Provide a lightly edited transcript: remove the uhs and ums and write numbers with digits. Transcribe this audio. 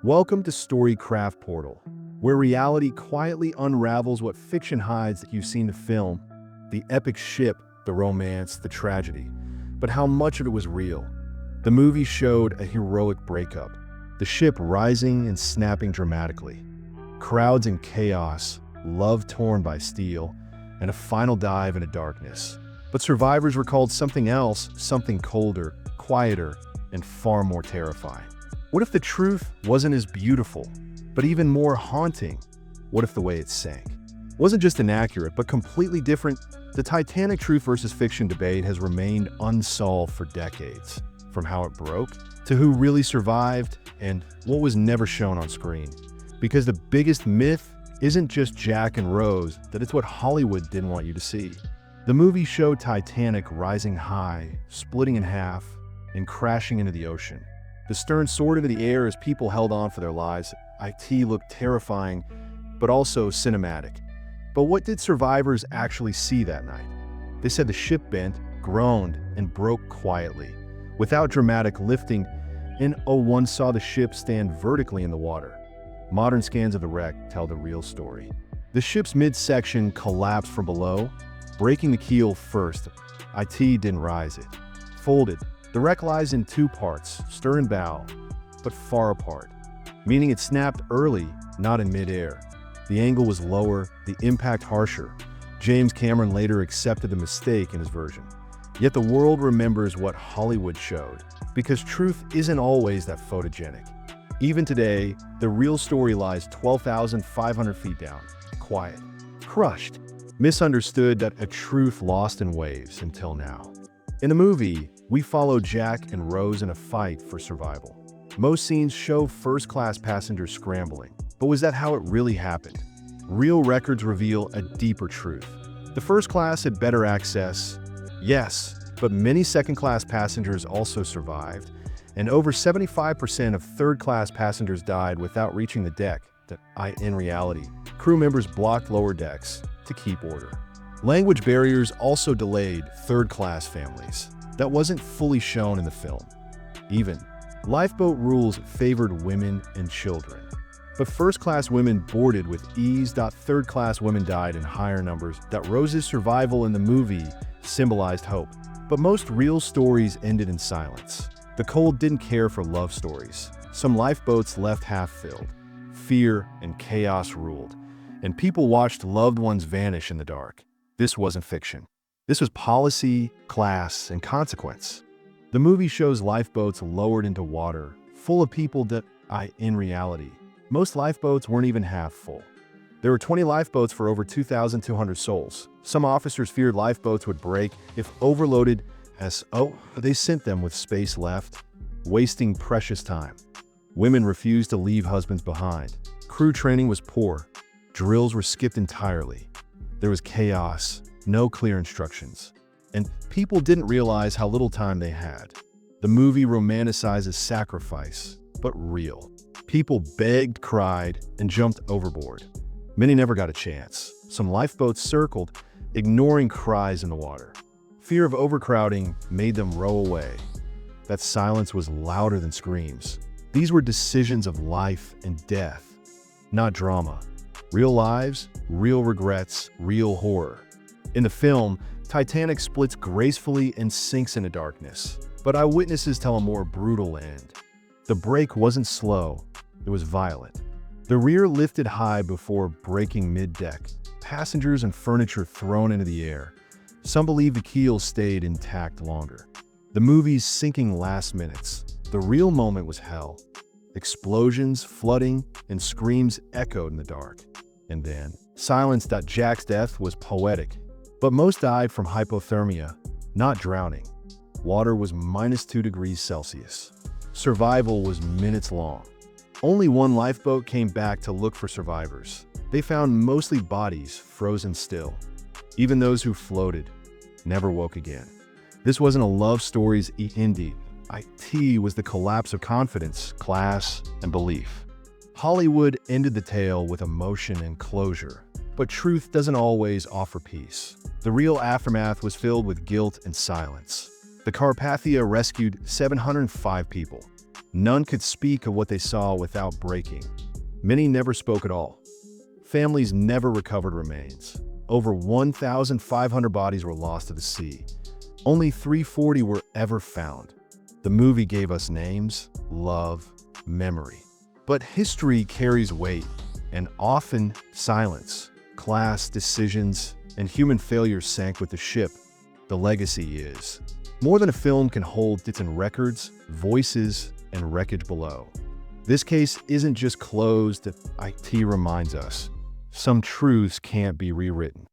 Welcome to Storycraft Portal, where reality quietly unravels what fiction hides that you've seen the film, the epic ship, the romance, the tragedy. But how much of it was real? The movie showed a heroic breakup, the ship rising and snapping dramatically, crowds in chaos, love torn by steel, and a final dive into darkness. But survivors recalled something else, something colder, quieter, and far more terrifying. What if the truth wasn't as beautiful, but even more haunting? What if the way it sank wasn't just inaccurate, but completely different? The Titanic truth versus fiction debate has remained unsolved for decades, from how it broke to who really survived and what was never shown on screen. Because the biggest myth isn't just Jack and Rose, that it's what Hollywood didn't want you to see. The movie showed Titanic rising high, splitting in half, and crashing into the ocean. The stern soared into the air as people held on for their lives. It looked terrifying, but also cinematic. But what did survivors actually see that night? They said the ship bent, groaned, and broke quietly, without dramatic lifting, and one saw the ship stand vertically in the water. Modern scans of the wreck tell the real story. The ship's midsection collapsed from below, breaking the keel first. It didn't rise, it folded. The wreck lies in two parts, stern and bow, but far apart, meaning it snapped early, not in midair. The angle was lower, the impact harsher. James Cameron later accepted the mistake in his version. Yet the world remembers what Hollywood showed, because truth isn't always that photogenic. Even today, the real story lies 12,500 feet down, quiet, crushed, misunderstood, that a truth lost in waves until now. In the movie, we follow Jack and Rose in a fight for survival. Most scenes show first-class passengers scrambling, but was that how it really happened? Real records reveal a deeper truth. The first class had better access, yes, but many second-class passengers also survived, and over 75% of third-class passengers died without reaching the deck. In reality, crew members blocked lower decks to keep order. Language barriers also delayed third-class families. That wasn't fully shown in the film. Even lifeboat rules favored women and children. But first-class women boarded with ease. Third-class women died in higher numbers. Rose's survival in the movie symbolized hope. But most real stories ended in silence. The cold didn't care for love stories. Some lifeboats left half-filled. Fear and chaos ruled, and people watched loved ones vanish in the dark. This wasn't fiction. This was policy, class, and consequence. The movie shows lifeboats lowered into water, full of people that, in reality, most lifeboats weren't even half full. There were 20 lifeboats for over 2,200 souls. Some officers feared lifeboats would break if overloaded, they sent them with space left, wasting precious time. Women refused to leave husbands behind. Crew training was poor. Drills were skipped entirely. There was chaos, no clear instructions, and people didn't realize how little time they had. The movie romanticizes sacrifice, but real. People begged, cried, and jumped overboard. Many never got a chance. Some lifeboats circled, ignoring cries in the water. Fear of overcrowding made them row away. That silence was louder than screams. These were decisions of life and death, not drama. Real lives, real regrets, real horror. In the film, Titanic splits gracefully and sinks into darkness, but eyewitnesses tell a more brutal end. The break wasn't slow, it was violent. The rear lifted high before breaking mid-deck, passengers and furniture thrown into the air. Some believe the keel stayed intact longer. The movie's sinking last minutes. The real moment was hell. Explosions, flooding, and screams echoed in the dark. And then, silence. Jack's death was poetic. But most died from hypothermia, not drowning. Water was -2 degrees Celsius. Survival was minutes long. Only one lifeboat came back to look for survivors. They found mostly bodies frozen still. Even those who floated never woke again. This wasn't a love story's indie. It was the collapse of confidence, class, and belief. Hollywood ended the tale with emotion and closure, but truth doesn't always offer peace. The real aftermath was filled with guilt and silence. The Carpathia rescued 705 people. None could speak of what they saw without breaking. Many never spoke at all. Families never recovered remains. Over 1,500 bodies were lost to the sea. Only 340 were ever found. The movie gave us names, love, memory. But history carries weight, and often silence. Class, decisions, and human failure sank with the ship. The legacy is more than a film can hold. It's in records, voices, and wreckage below. This case isn't just closed, IT reminds us. Some truths can't be rewritten.